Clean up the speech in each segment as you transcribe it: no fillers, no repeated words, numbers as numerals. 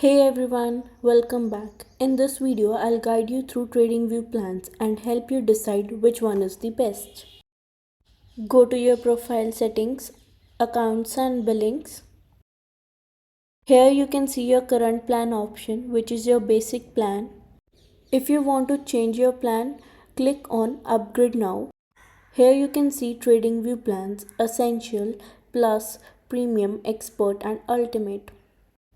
Hey everyone, welcome back. In this video, I'll guide you through TradingView plans and help you decide which one is the best. Go to your profile settings, accounts and billings. Here you can see your current plan option, which is your basic plan. If you want to change your plan, click on upgrade now. Here you can see TradingView plans, essential, plus, premium, expert and ultimate.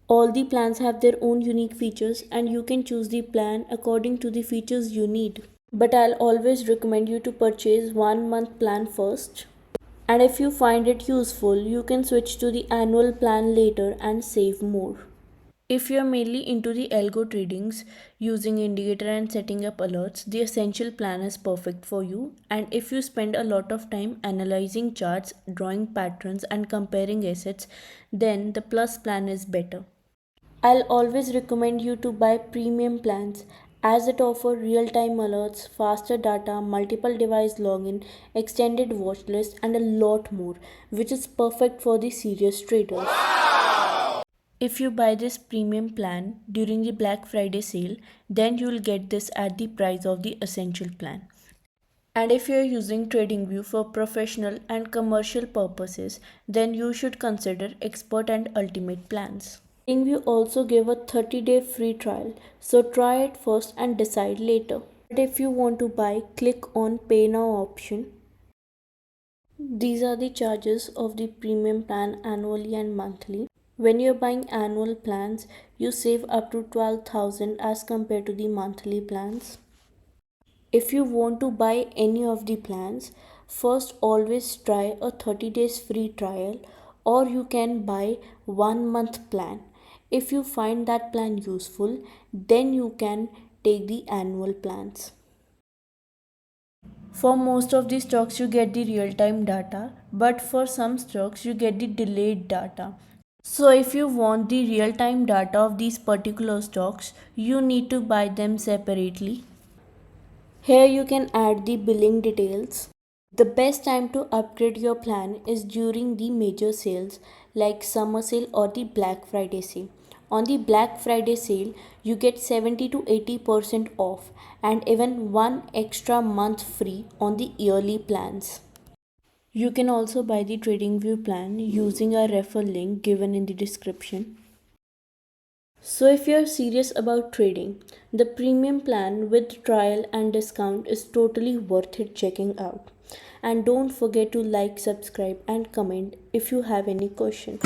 All the plans have their own unique features and you can choose the plan according to the features you need. But I'll always recommend you to purchase 1 month plan first. And if you find it useful, you can switch to the annual plan later and save more. If you're mainly into the algo tradings, using indicator and setting up alerts, the essential plan is perfect for you. And if you spend a lot of time analyzing charts, drawing patterns and comparing assets, then the plus plan is better. I'll always recommend you to buy premium plans as it offers real-time alerts, faster data, multiple device login, extended watch list and a lot more, which is perfect for the serious traders. If you buy this premium plan during the Black Friday sale, then you'll get this at the price of the essential plan. And if you're using TradingView for professional and commercial purposes, then you should consider expert and ultimate plans. TradingView also gave a 30-day free trial, so try it first and decide later. But if you want to buy, click on Pay Now option. These are the charges of the premium plan annually and monthly. When you're buying annual plans, you save up to 12,000 as compared to the monthly plans. If you want to buy any of the plans, first always try a 30 days free trial or you can buy 1 month plan. If you find that plan useful, then you can take the annual plans. For most of the stocks you get the real-time data, but for some stocks you get the delayed data. So if you want the real-time data of these particular stocks, you need to buy them separately. Here you can add the billing details. The best time to upgrade your plan is during the major sales like summer sale or the Black Friday sale. On the Black Friday sale, you get 70 to 80% off and even one extra month free on the yearly plans. You can also buy the TradingView plan using our referral link given in the description. So if you're serious about trading, the premium plan with trial and discount is totally worth it checking out. And don't forget to like, subscribe and comment if you have any questions.